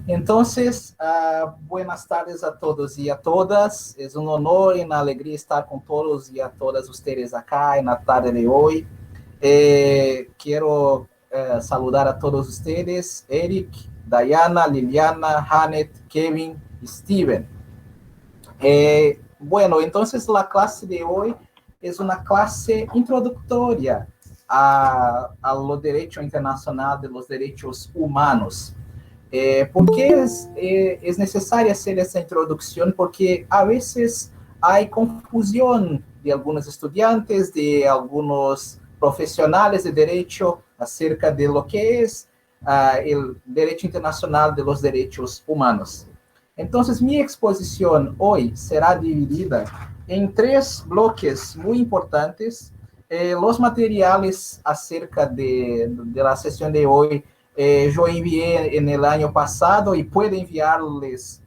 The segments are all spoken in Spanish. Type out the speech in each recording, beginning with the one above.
Entonces, buenas tardes a todos y a todas. Es un honor y una alegría estar con todos y a todas ustedes acá en la tarde de hoy. Quiero saludar a todos ustedes, Eric, Diana, Liliana, Hanet, Kevin y Steven. Bueno, entonces la clase de hoy es una clase introductoria a lo derecho internacional de los derechos humanos. ¿Por qué es necesaria hacer essa introducción? Porque a veces hay confusión de algunos estudiantes, de algunos profesionales de derecho acerca de lo que es el derecho internacional de los derechos humanos. Entonces, mi exposición hoy será dividida en 3 bloques muy importantes. Los materiales acerca de la sesión de hoy yo envié en el año pasado y puedo enviarles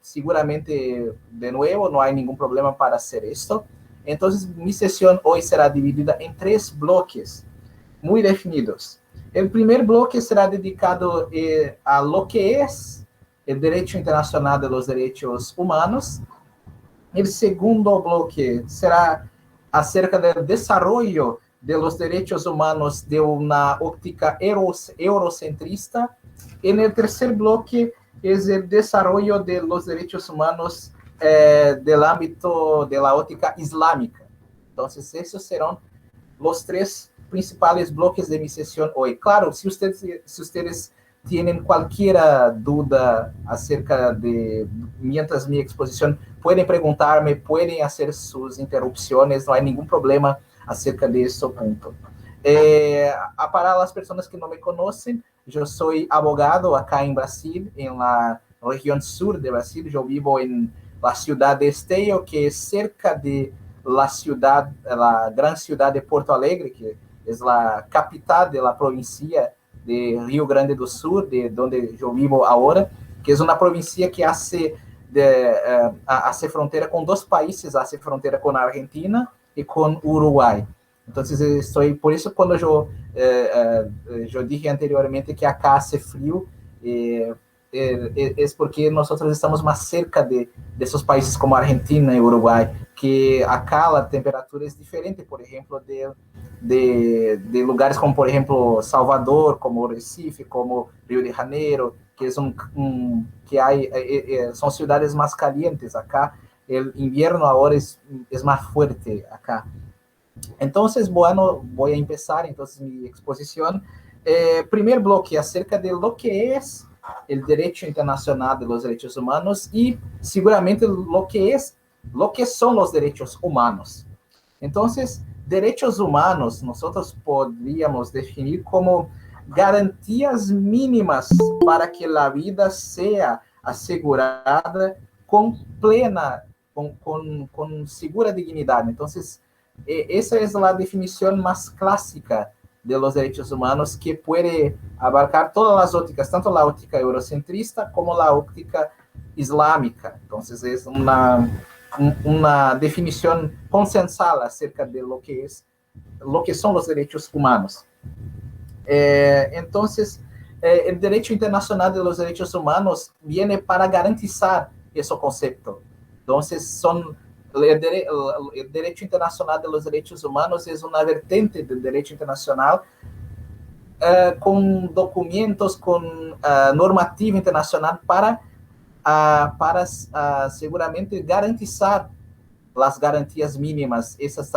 seguramente de nuevo, no hay ningún problema para hacer esto. Entonces, mi sesión hoy será dividida en 3 bloques muy definidos. El primer bloque será dedicado a lo que es el derecho internacional de los derechos humanos. El segundo bloque será acerca del desarrollo de los derechos humanos de una óptica eurocentrista. En el tercer bloque es el desarrollo de los derechos humanos del ámbito de la óptica islámica. Entonces, esos serán los 3 principales bloques de mi sesión hoy. Claro, si ustedes tienen cualquier duda acerca de, mientras mi exposición, pueden preguntarme, pueden hacer sus interrupciones, no hay ningún problema acerca de ese punto. Para las personas que no me conocen, yo soy abogado acá en Brasil, en la región sur de Brasil. Yo vivo en la ciudad de Esteio, que es cerca de la gran ciudad de Porto Alegre, que es la capital de la provincia de Rio Grande do Sul, de donde yo vivo ahora, que es una provincia que hace frontera con 2 países, hace frontera con Argentina y con Uruguay. Entonces, por eso cuando yo dije anteriormente que acá hace frío, es porque nosotros estamos más cerca de esos países como Argentina y Uruguay, que acá la temperatura es diferente, por ejemplo, de lugares como, por ejemplo, Salvador, como Recife, como Rio de Janeiro, que son ciudades más calientes. Acá el invierno ahora es más fuerte acá. Entonces, bueno, voy a empezar entonces mi exposición. Primer bloque acerca de lo que es el derecho internacional de los derechos humanos y seguramente lo que son los derechos humanos. Entonces, derechos humanos nosotros podríamos definir como garantías mínimas para que la vida sea asegurada con plena, con segura dignidad. Entonces, esa es la definición más clásica de los derechos humanos, que puede abarcar todas las ópticas, tanto la óptica eurocentrista como la óptica islámica. Entonces, es una definición consensual acerca de lo que son los derechos humanos. Entonces, el derecho internacional de los derechos humanos viene para garantizar ese concepto. Entonces, el derecho internacional de los derechos humanos es una vertente del derecho internacional con documentos, con normativa internacional para seguramente garantizar las garantías mínimas, esas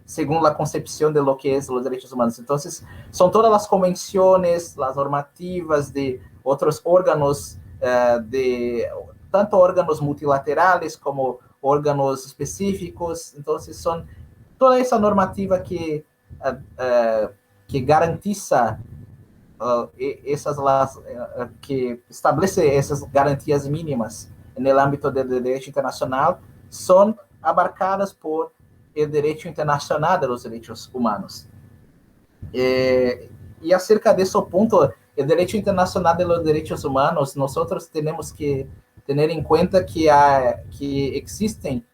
según la concepción de lo que es los derechos humanos. Entonces, son todas las convenciones, las normativas de otros órganos, tanto órganos multilaterales como órganos específicos. Entonces, son toda esa normativa que garantiza que establece esas garantías mínimas en el ámbito del derecho internacional, son abarcadas por el derecho internacional de los derechos humanos. Y acerca de ese punto, el derecho internacional de los derechos humanos, nosotros tenemos que tener en cuenta que existen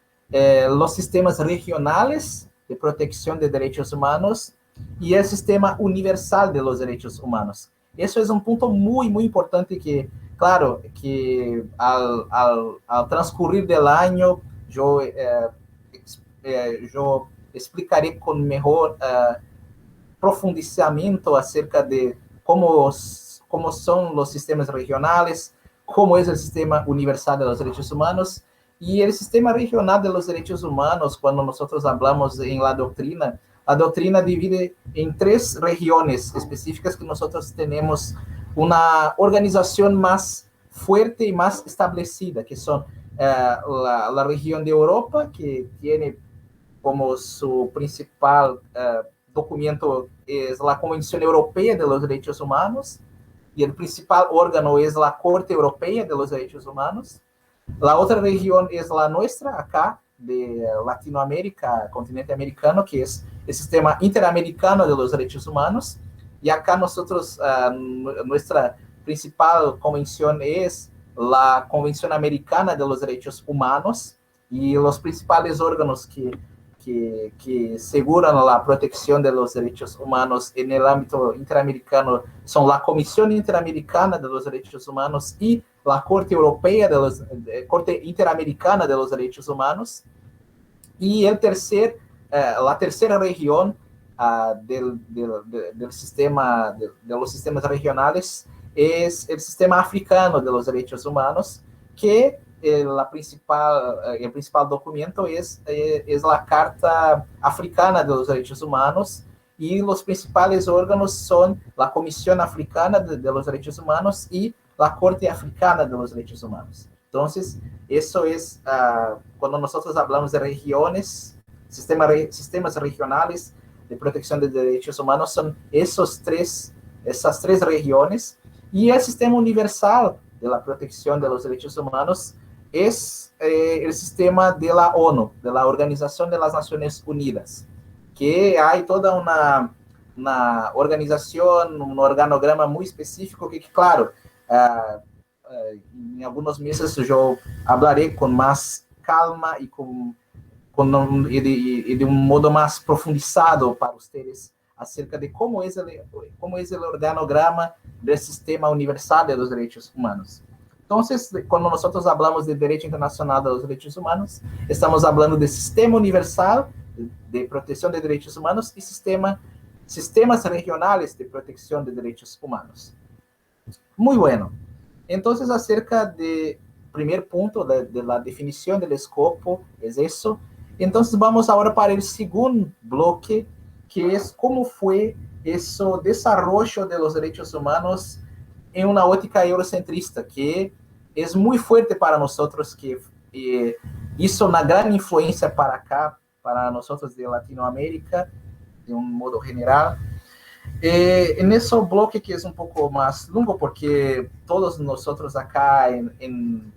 los sistemas regionales de protección de derechos humanos y el sistema universal de los derechos humanos. Eso es un punto muy, muy importante que, claro, que al transcurrir del año, yo explicaré con mejor profundizamiento acerca de cómo son los sistemas regionales, cómo es el sistema universal de los derechos humanos. Y el sistema regional de los derechos humanos, cuando nosotros hablamos en la doctrina divide en 3 regiones específicas que nosotros tenemos una organización más fuerte y más establecida, que son la región de Europa, que tiene como su principal documento es la Convención Europea de los Derechos Humanos, y el principal órgano es la Corte Europea de los Derechos Humanos. La otra región es la nuestra, acá, de Latinoamérica, continente americano, que es el Sistema Interamericano de los Derechos Humanos. Y acá nosotros, nuestra principal convención es la Convención Americana de los Derechos Humanos, y los principales órganos que aseguran la protección de los derechos humanos en el ámbito interamericano son la Comisión Interamericana de los Derechos Humanos y la Corte Europea Corte Interamericana de los Derechos Humanos. Y la tercera región del sistema, de los sistemas regionales, es el sistema africano de los derechos humanos, que el principal documento es la Carta Africana de los Derechos Humanos, y los principales órganos son la Comisión Africana de los Derechos Humanos y la Corte Africana de los Derechos Humanos. Entonces, eso es, cuando nosotros hablamos de regiones, sistemas regionales de protección de derechos humanos, son esas tres regiones. Y el sistema universal de la protección de los derechos humanos es el sistema de la ONU, de la Organización de las Naciones Unidas, que hay toda una organización, un organograma muy específico que claro, en algunos meses yo hablaré con más calma y de un modo más profundizado para ustedes acerca de cómo es el organograma del sistema universal de los derechos humanos. Entonces, cuando nosotros hablamos de derecho internacional de los derechos humanos, estamos hablando de sistema universal de protección de derechos humanos y sistemas regionales de protección de derechos humanos. Muy bueno. Entonces, acerca del primer punto de la definición del escopo, es eso. Entonces, vamos ahora para el segundo bloque, que es cómo fue ese desarrollo de los derechos humanos en una óptica eurocentrista, que es muy fuerte para nosotros, que hizo una gran influencia para acá, para nosotros de Latinoamérica, de un modo general. En ese bloque que es un poco más largo, porque todos nosotros acá en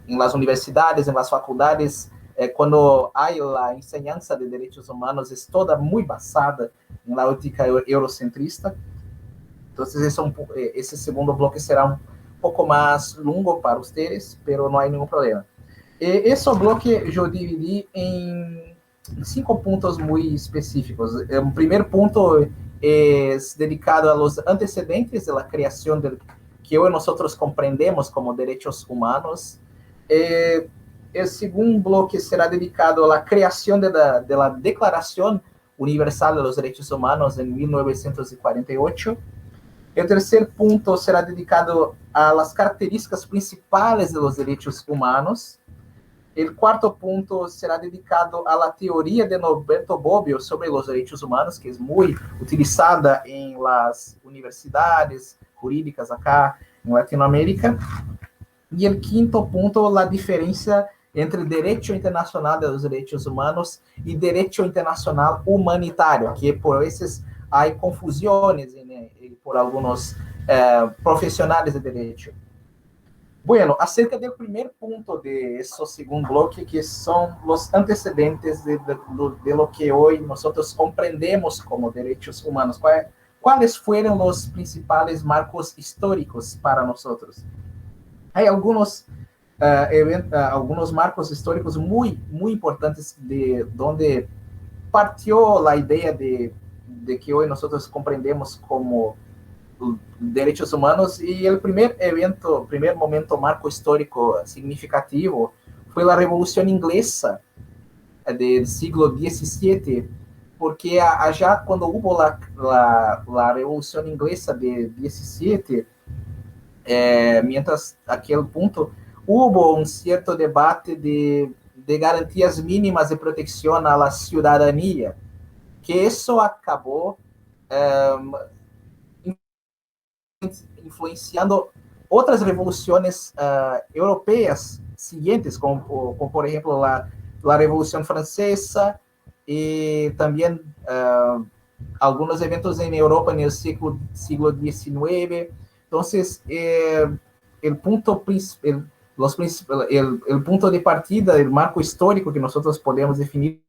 las universidades, en las facultades, cuando hay la enseñanza de derechos humanos, es toda muy basada en la óptica eurocentrista. Entonces, ese segundo bloque será un poco más largo para ustedes, pero no hay ningún problema. Ese bloque yo dividí en 5 puntos muy específicos. El primer punto es dedicado a los antecedentes de la creación que hoy nosotros comprendemos como derechos humanos. El segundo bloque será dedicado a la creación de la Declaración Universal de los Derechos Humanos en 1948. El tercer punto será dedicado a las características principales de los derechos humanos. El cuarto punto será dedicado a la teoría de Norberto Bobbio sobre los derechos humanos, que es muy utilizada en las universidades jurídicas acá en Latinoamérica. Y el quinto punto, la diferencia entre derecho internacional de los derechos humanos y derecho internacional humanitario, que por veces hay confusiones por algunos profesionales de derecho. Bueno, acerca del primer punto de ese segundo bloque, que son los antecedentes de lo que hoy nosotros comprendemos como derechos humanos. ¿Cuáles fueron los principales marcos históricos para nosotros? Hay algunos marcos históricos muy, muy importantes de donde partió la idea de de que hoy nosotros comprendemos como derechos humanos, y el primer evento, primer momento marco histórico significativo fue la Revolución Inglesa del siglo XVII, porque allá cuando hubo la Revolución Inglesa de 17, mientras aquel punto hubo un cierto debate de garantías mínimas de protección a la ciudadanía, que eso acabó influenciando outras revoluções europeias siguientes, como por exemplo a Revolução Francesa e também alguns eventos em Europa no siglo XIX. Então, o ponto el punto de partida, o marco histórico que nós podemos definir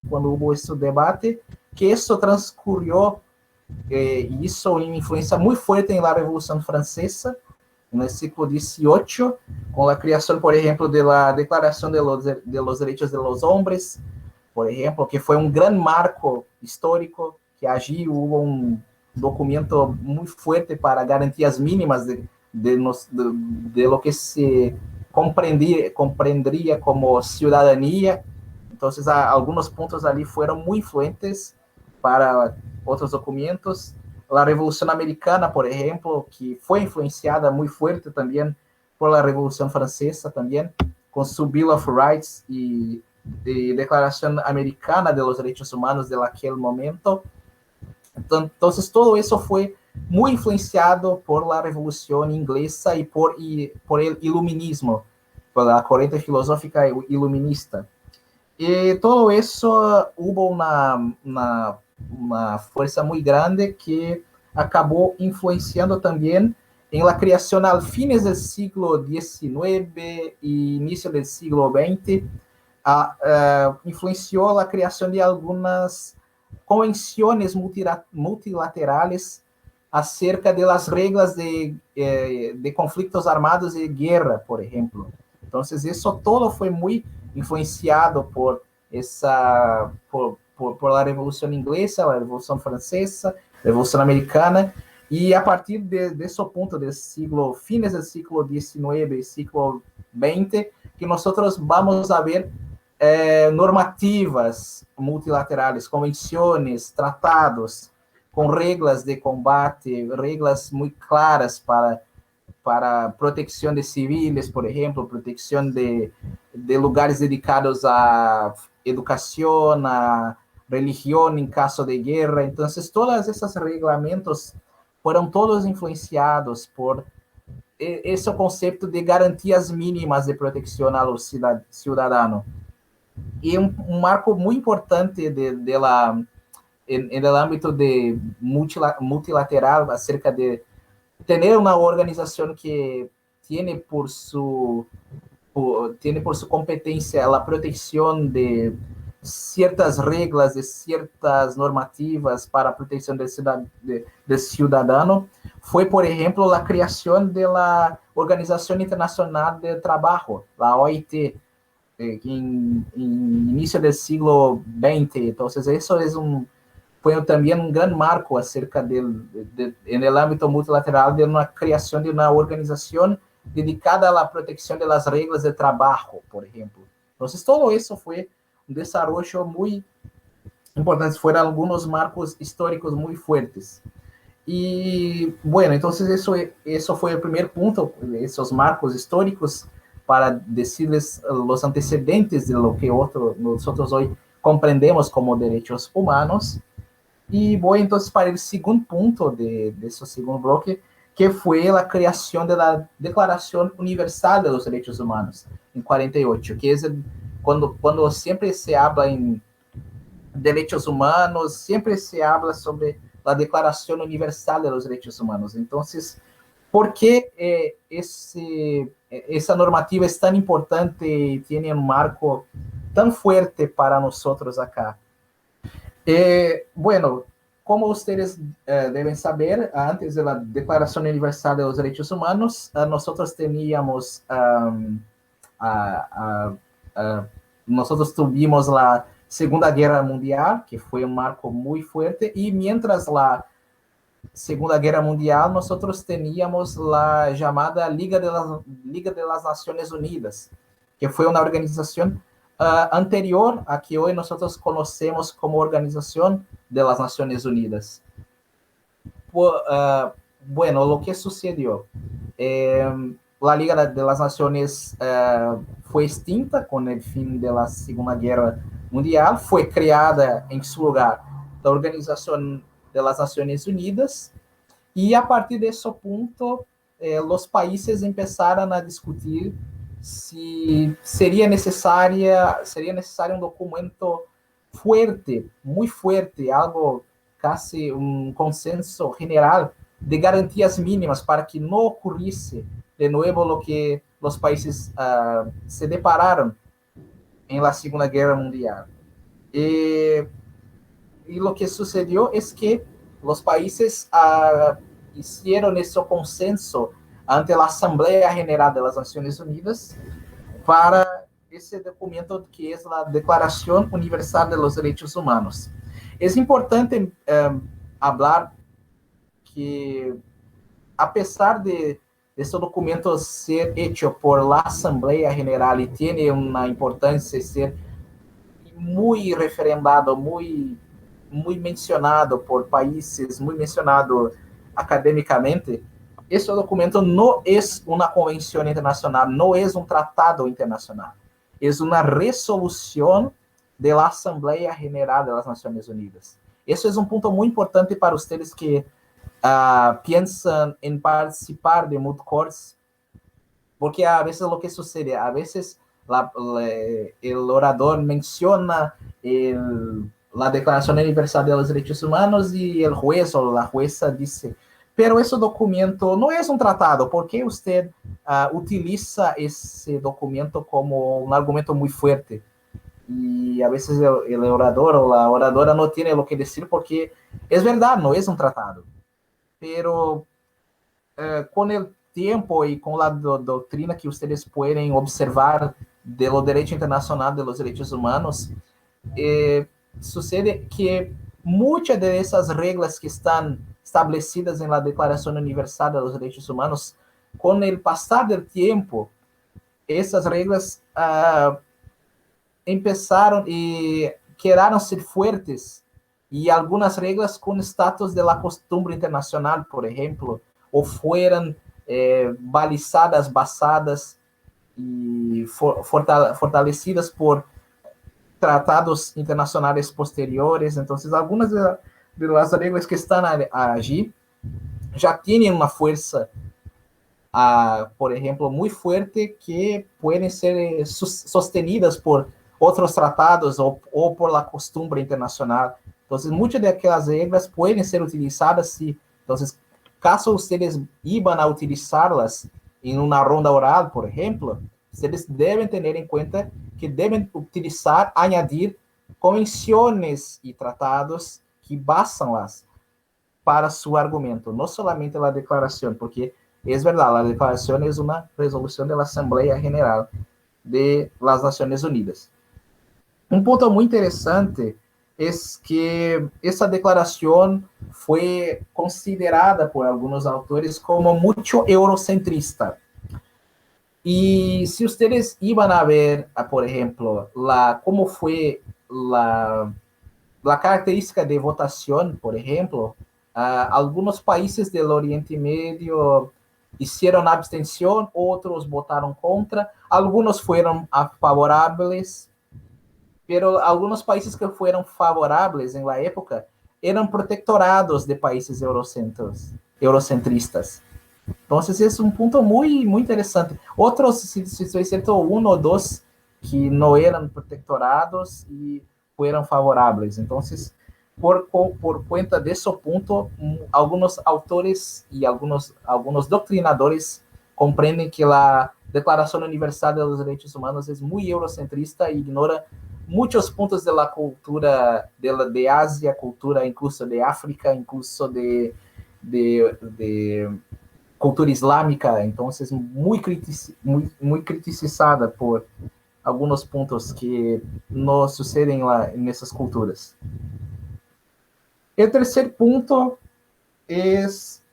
quando houve esse debate, que isso transcurrió hizo una influencia muy fuerte en la Revolución Francesa, en el siglo XVIII, con la creación, por ejemplo, de la Declaración de los Derechos de los Hombres, por ejemplo, que fue un gran marco histórico, que allí hubo un documento muy fuerte para garantías mínimas de lo que se comprendería como ciudadanía. Entonces, algunos puntos ali fueron muy influentes para outros documentos. A Revolução Americana, por exemplo, que foi influenciada muito forte também por la Revolução Francesa também, com su Bill of Rights e Declaração Americana de los Derechos Humanos de aquele momento. Então, todo isso foi muito influenciado por la Revolução Inglesa e por el Iluminismo, por la corrente filosófica iluminista. E todo isso houve uma força muito grande que acabou influenciando também em la criação al fines del siglo XIX e início del siglo XX, influenciou a criação de algumas convenções multilaterales acerca de las reglas de conflitos armados e guerra, por exemplo. Então, isso todo foi muito influenciado por la Revolução Inglesa, a Revolução Francesa, a Revolução Americana, e a partir desse ponto do siglo, fines do siglo XIX e siglo XX, que nós vamos a ver normativas multilaterais, convenções, tratados, com regras de combate, regras muito claras para proteção de civis, por exemplo, proteção de lugares dedicados a educação, a religião em caso de guerra. Então, todos esses regulamentos foram todos influenciados por esse conceito de garantias mínimas de proteção ao cidadão. E um marco muito importante no âmbito de multilateral acerca de ter uma organização que tiene por su competência a proteção de certas regras, de certas normativas para a proteção do cidadão, foi, por exemplo, a criação da Organização Internacional do Trabalho, a OIT, em início do siglo XX. Então, isso foi também um grande marco acerca no âmbito multilateral de uma criação de uma organização dedicada à proteção das regras de trabalho, por exemplo. Então, todo isso foi um desenvolvimento muito importante, foram alguns marcos históricos muito fortes. E, bueno, então, isso foi o primeiro ponto, esses marcos históricos, para dizer-lhes os antecedentes de lo que nós hoje compreendemos como direitos humanos. E vou, então, para o segundo ponto desse segundo bloco, que foi a criação da Declaração Universal dos Direitos Humanos, em 48, que é quando sempre se habla em direitos humanos, sempre se habla sobre a Declaração Universal dos Direitos Humanos. Então, por que essa normativa é tão importante e tem um marco tão forte para nós acá? Bueno, como vocês devem saber, antes da Declaração Universal dos Direitos Humanos, nós tínhamos tivemos a Segunda Guerra Mundial, que fue un marco muy fuerte, y mientras la Segunda Guerra Mundial, nosotros teníamos la llamada Liga de las Naciones Unidas, que fue una organización anterior a que hoy nosotros conocemos como Organización de las Naciones Unidas. Bueno, lo que sucedió, la Liga de las Naciones fue extinta con el fin de la Segunda Guerra Mundial, fue creada en su lugar la Organización de las Naciones Unidas, e a partir desse ponto, os países começaram a discutir se seria necessário um documento fuerte, muito fuerte, algo casi um consenso general de garantias mínimas para que não ocorrisse de novo o que os países se depararam em la Segunda Guerra Mundial. E lo que sucedió es que los países hicieron ese consenso ante la Asamblea General de las Naciones Unidas para ese documento que es la Declaración Universal de los Derechos Humanos. Es importante hablar que, a pesar de este documento ser hecho por la Asamblea General y tiene una importancia ser muy referendado, muy mencionado por países, muito mencionado academicamente, esse documento não é uma convenção internacional, não é um tratado internacional, é uma resolução da Assembleia General das Nações Unidas. Isso é um ponto muito importante para vocês que pensam em participar de moot courts, porque a vezes o que sucede, a vezes o orador menciona la Declaración Universal de los Derechos Humanos y el juez o la jueza dice, pero ese documento no es un tratado, ¿por qué usted utiliza ese documento como un argumento muy fuerte? Y a veces el orador o la oradora no tiene lo que decir porque es verdad, no es un tratado. Pero con el tiempo y con la doctrina que ustedes pueden observar de lo derecho internacional de los derechos humanos, sucede que muitas dessas regras que estão establecidas na Declaração Universal dos Direitos Humanos, com o passar do tempo, essas regras começaram e quedaram ser fortes, e algumas regras com status de la costumbre internacional, por exemplo, ou foram balizadas, basadas e fortalecidas por tratados internacionais posteriores. Então, algumas das regras que estão allí já têm uma força, por exemplo, muito forte, que podem ser sostenidas por outros tratados ou por la costumbre internacional. Então, muitas daquelas regras podem ser utilizadas se, então, caso vocês iban a utilizá-las em uma ronda oral, por exemplo, vocês devem ter em conta que devem utilizar, añadir convenções e tratados que basam-las para seu argumento, não somente a declaração, porque é verdade, a declaração é uma resolução da Assembleia General de las Nações Unidas. Um ponto muito interessante é que essa declaração foi considerada por alguns autores como muito eurocentrista. E se vocês iban a ver, por exemplo, como foi a característica de votação, por exemplo, alguns países do Oriente Médio hicieron abstenção, outros votaram contra, alguns foram favoráveis, pero alguns países que foram favoráveis em la época eram protectorados de países eurocentristas. Então, esse é um ponto muito interessante. Outros, se exceto um ou dois, que não eram protectorados e foram favoráveis. Então, por conta desse ponto, alguns autores e alguns doutrinadores compreendem que a Declaração Universal dos Direitos Humanos é muito eurocentrista e ignora muitos pontos da cultura de Ásia, cultura incluso de África, incluso de cultura islâmica. Então, muito criticizada por algunos puntos que no suceden en esas culturas. El tercer punto es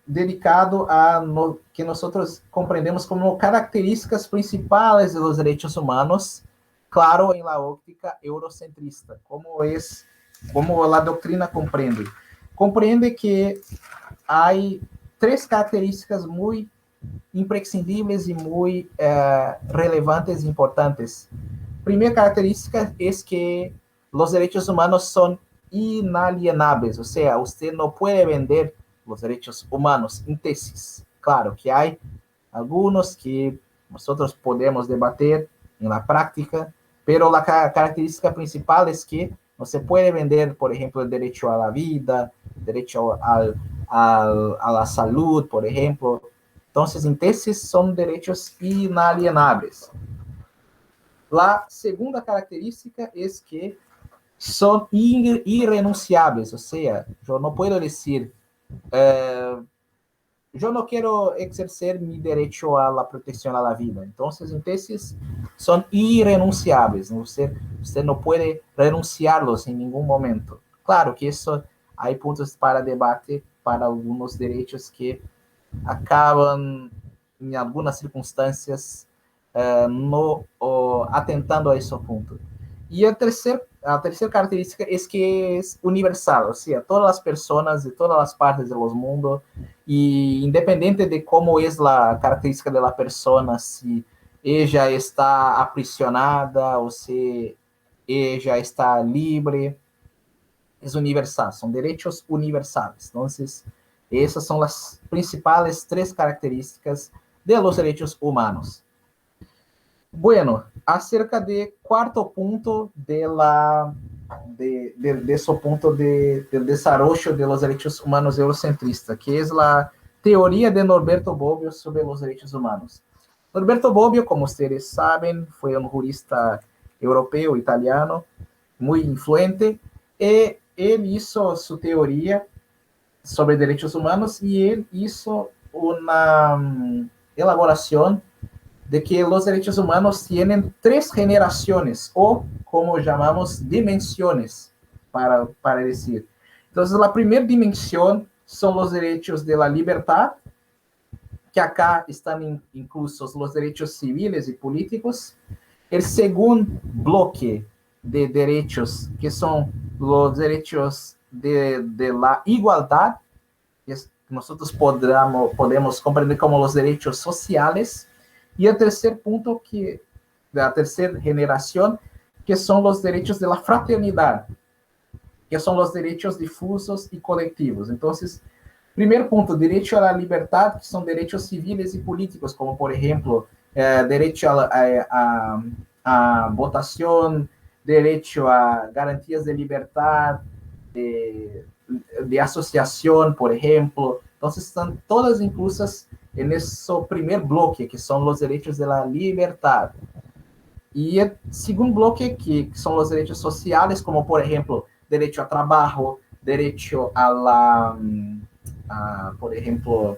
dedicado a que nosotros comprendemos como características principales de los derechos humanos, claro, en la óptica eurocentrista, como la doctrina comprende. Comprende que hay tres características muy imprescindíveis e muito relevantes e importantes. Primeira característica é que os direitos humanos são inalienáveis, ou seja, você não pode vender os direitos humanos em tesis. Claro que há alguns que nós podemos debater na prática, pero a característica principal é que você pode vender, por exemplo, o direito à vida, o direito à la salud, por exemplo. Então, em tesis, são direitos inalienáveis. A segunda característica é que são irrenunciáveis, ou seja, eu não posso dizer, eu não quero exercer meu direito à proteção à vida. Então, em tesis, são irrenunciáveis. Você não pode renunciá-los em nenhum momento. Claro que isso, há pontos para debate para alguns direitos que acabam, em algumas circunstâncias, no atentando a esse ponto. E a terceira característica é que é universal, ou seja, todas as pessoas de todas as partes do mundo, e independente de como é a característica da pessoa, se ela está aprisionada ou se ela está livre, é universal, são direitos universais. Então, essas são as principais três características de los derechos humanos. Bueno, acerca de cuarto punto de ese punto del desarrollo de los derechos humanos eurocentrista, que es la teoría de Norberto Bobbio sobre los derechos humanos. Norberto Bobbio, como ustedes saben, fue un jurista europeo, italiano, muy influente, y él hizo su teoría sobre derechos humanos y él hizo una elaboración de que los derechos humanos tienen tres generaciones, o como llamamos, dimensiones, para decir. Entonces, la primera dimensión son los derechos de la libertad, que acá están inclusos los derechos civiles y políticos. El segundo bloque de derechos, que son los derechos de la igualdad, que nosotros podemos comprender como los derechos sociales. E o terceiro ponto, da terceira geração, que são os direitos da fraternidade, que são os direitos difusos e coletivos. Então, primeiro ponto, direito à liberdade, que são direitos civis e políticos, como, por exemplo, direito à votação, direito a garantias de liberdade, de associação, por exemplo. Então, estão todas inclusas nesse primeiro bloque, que são os direitos da liberdade. E o segundo bloque, que são os direitos sociais, como, por exemplo, direito ao trabalho, direito por exemplo,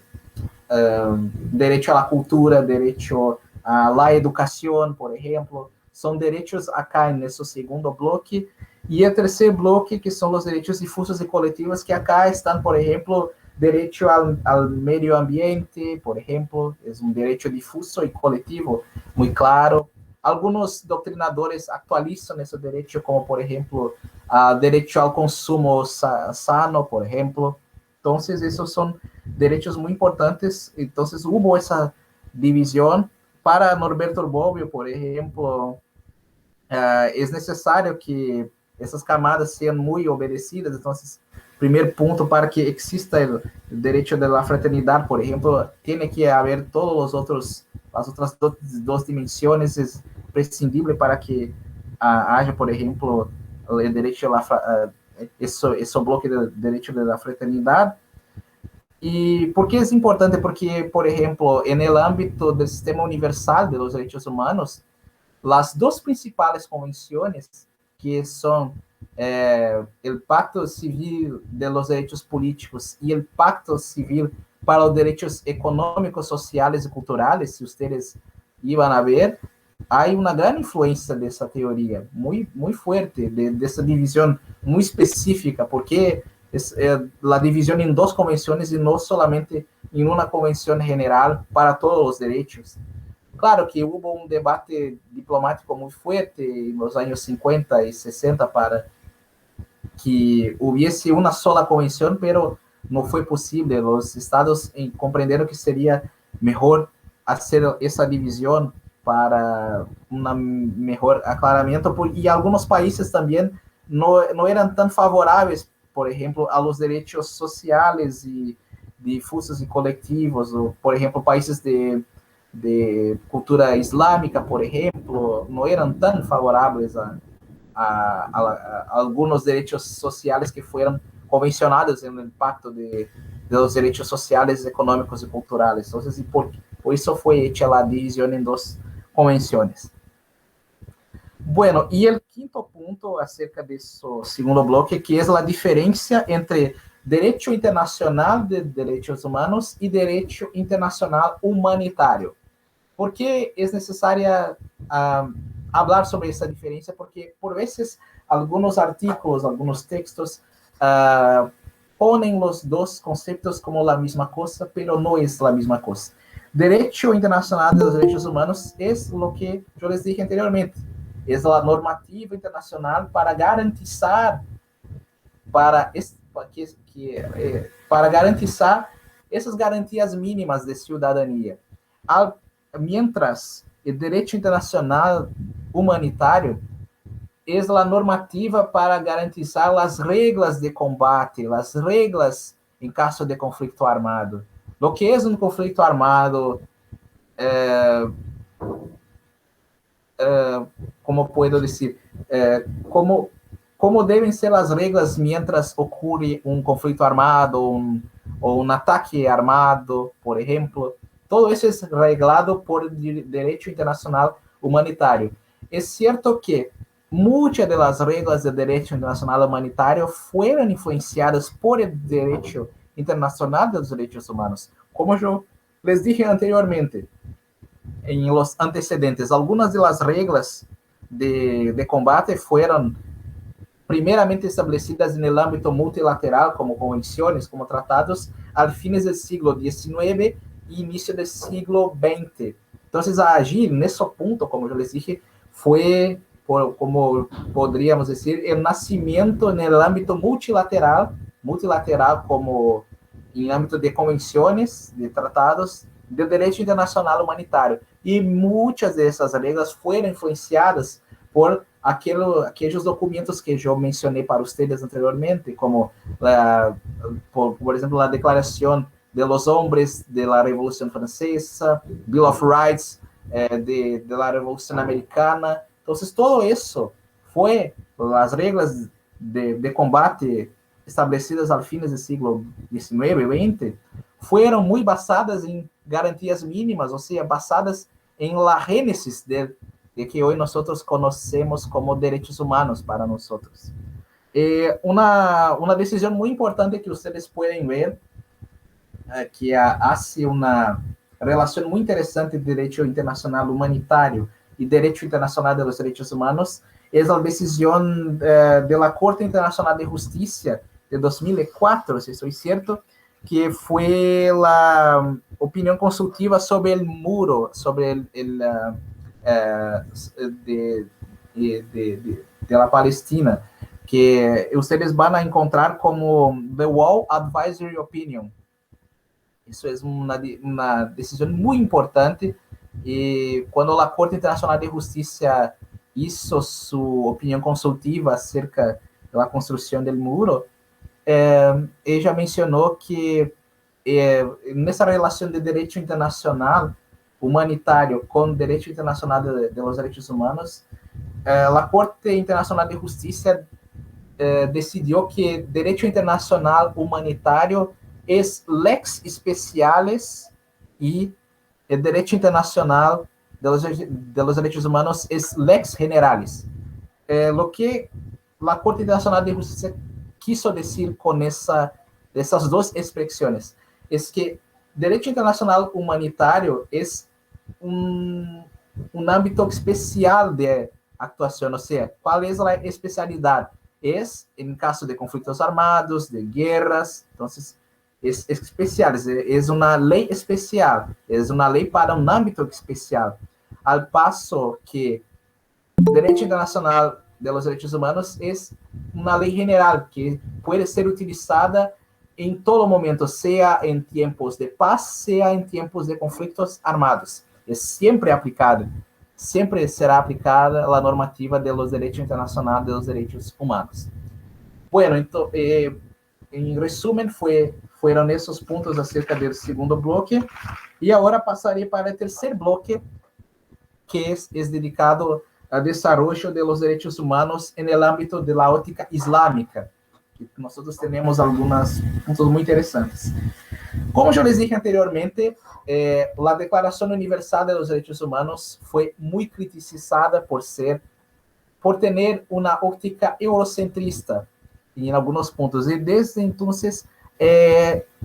direito à cultura, direito à educação, por exemplo, são direitos acá nesse segundo bloque. E o terceiro bloque, que são os direitos difusos e coletivos, que acá estão, por exemplo, direito ao meio ambiente, por exemplo, é direito difuso e coletivo, muito claro. Alguns doutrinadores atualizam esse direito, como, por exemplo, direito ao consumo sano, por exemplo. Então, esses são direitos muito importantes. Então, houve essa divisão. Para Norberto Bobbio, por exemplo, é necessário que essas camadas sejam muito obedecidas. Então, primeiro ponto, para que exista o direito da fraternidade, por exemplo, tem que haver todos as outras duas dimensões, é prescindível para que haja, por exemplo, o direito esse bloco do direito da fraternidade. E por que é importante? Porque, por exemplo, no âmbito do sistema universal de los derechos humanos, as duas principais convenções, que são o Pacto Civil de los Derechos Políticos e o Pacto Civil para os Direitos Econômicos, Sociais e Culturais, se vocês iam a ver, há uma grande influência dessa teoria, muito forte, dessa divisão muito específica, porque a divisão em duas convenções e não solamente em uma convenção general para todos os direitos. Claro que houve um debate diplomático muito forte nos anos 50 e 60 para que hubiese uma sola convenção, pero não foi possível. Os estados compreenderam que seria melhor fazer essa divisão para um melhor aclaramento, e alguns países também não eram tão favoráveis, por exemplo, a los direitos sociais e difusos e coletivos, ou, por exemplo, países de cultura islâmica, por exemplo, não eram tão favoráveis a algunos direitos sociais que foram convencionados no impacto de los direitos sociais, econômicos e culturais. Então, por isso foi hecha a divisão em duas convenções. Bueno, e o quinto ponto acerca desse segundo bloque, que é a diferença entre direito internacional de direitos humanos e direito internacional humanitário. ¿Por que é necessária falar sobre essa diferença? Porque, por vezes, alguns artículos, alguns textos ponem os dois conceitos como a mesma coisa, pero não é a mesma coisa. Direito internacional dos direitos humanos é o que eu les dije anteriormente. É a normativa internacional para garantizar essas garantias mínimas de cidadania. Mientras o direito internacional humanitário é a normativa para garantizar as regras de combate, as regras em caso de conflito armado. Lo que é um conflito armado, como puedo dizer, como devem ser as regras mientras ocorre um conflito armado ou um ataque armado, por exemplo. Todo isso é reglado por direito internacional humanitário. É certo que muitas das regras do direito internacional humanitário foram influenciadas por o direito internacional dos direitos humanos. Como eu les dije anteriormente, em los antecedentes, algumas das regras de combate foram primeiramente estabelecidas no âmbito multilateral, como convenções, como tratados, al fines do século XIX e início do século XX. Então, a agir nesse ponto, como eu les dije, foi, como poderíamos dizer, o nascimento no âmbito multilateral como em âmbito de convenções, de tratados, do direito internacional humanitário. E muitas dessas regras foram influenciadas por aqueles documentos que eu mencionei para vocês anteriormente, como, por exemplo, a Declaração de los Hombres de la Revolución Francesa, Bill of Rights de la Revolución Americana. Entonces, todo eso fue las reglas de combate establecidas al fines del siglo XIX y XX, fueron muy basadas en garantías mínimas, o sea, basadas en la génesis de que hoy nosotros conocemos como derechos humanos para nosotros. Una decisión muy importante que ustedes pueden ver, que hace uma relação muito interessante de direito internacional humanitário e direito internacional dos direitos humanos, é a decisão da Corte Internacional de Justiça de 2004, se estou certo, que foi a opinião consultiva sobre o muro, sobre la Palestina, que vocês vão encontrar como The Wall Advisory Opinion. Isso é uma decisão muito importante, e quando a Corte Internacional de Justiça hizo sua opinião consultiva acerca da construção do muro, ela mencionou que nessa relação de direito internacional humanitário com direito internacional dos direitos humanos, a Corte Internacional de Justiça decidiu que direito internacional humanitário é lex specialis e o direito internacional dos direitos humanos é lex generalis. O que a Corte Internacional de Justiça quiso dizer com essas duas expressões é que direito internacional humanitário é um âmbito especial de atuação, ou seja, qual é a especialidade? É, em caso de conflitos armados, de guerras, então, é especial, é uma lei especial, é uma lei para um âmbito especial, ao passo que o direito internacional dos direitos humanos é uma lei general que pode ser utilizada em todo momento, seja em tempos de paz, seja em tempos de conflitos armados. É sempre aplicada, sempre será aplicada a normativa dos direitos internacionais dos direitos humanos. Bueno, então, em resumen, foram esses pontos acerca do segundo bloque, e agora passarei para o terceiro bloque, que é dedicado ao desenvolvimento de los direitos humanos en el ámbito de la ótica islámica, que nós temos alguns pontos muito interessantes. Como eu les dije anteriormente, a Declaração Universal de los Derechos Humanos foi muito criticizada por ter uma óptica eurocentrista em alguns pontos, e desde então,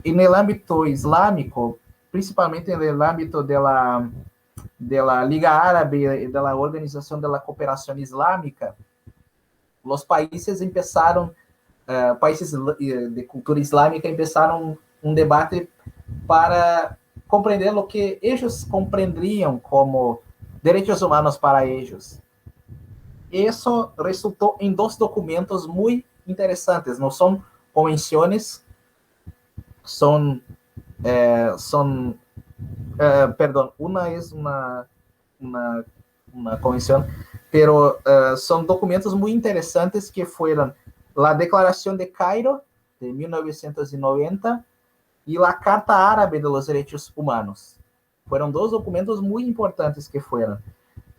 no âmbito islâmico, principalmente no âmbito de la Liga Árabe e da Organização da Cooperação Islâmica, os países países de cultura islâmica começaram um debate para compreender o que eles compreenderiam como direitos humanos para eles. Isso resultou em dois documentos muito interessantes. Não são convenções, perdão, uma é uma convenção, pero são documentos muito interessantes que foram a Declaração de Cairo, de 1990, e a Carta Árabe dos Direitos Humanos. Foram dois documentos muito importantes que foram.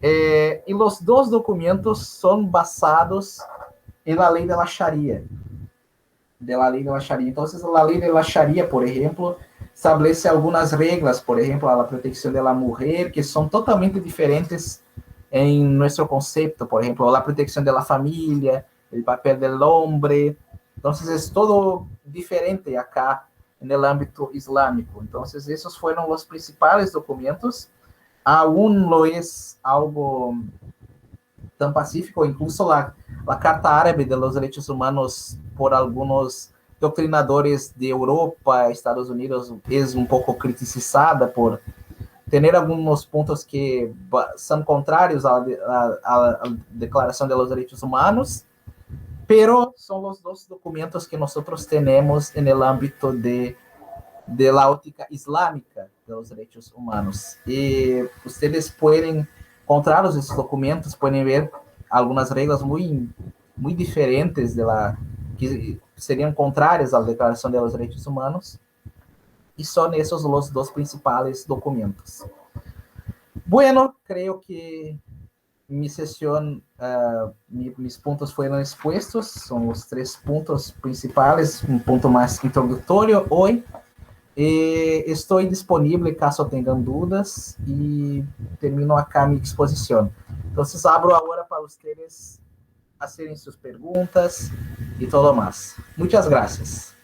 E os dois documentos são basados na lei da Sharia. Então, a lei da Sharia, por exemplo, estabelece algumas regras, por exemplo, a proteção da mulher, que são totalmente diferentes em nosso conceito, por exemplo, a proteção da família, o papel do homem. Então, é todo diferente acá no âmbito islâmico. Então, esses foram os principais documentos. Aún lo é algo tão pacífico, incluso a Carta Árabe de los Derechos Humanos por alguns doutrinadores de Europa, Estados Unidos, é um pouco criticizada por ter alguns pontos que são contrários à Declaração de los Derechos Humanos, pero são os dois documentos que nós temos no âmbito de la ótica islámica dos direitos humanos. E vocês podem encontrar esses documentos, podem ver algumas regras muito diferentes que seriam contrárias à Declaração dos Direitos Humanos, e são esses os dois principais documentos. Bueno, creio que minha sessão, meus pontos foram expostos, são os 3 pontos principais, um ponto mais introdutório hoje. Estou disponível caso tenham dúvidas, e termino acá minha exposição. Então, abro agora para vocês fazerem suas perguntas e tudo mais. Muitas graças.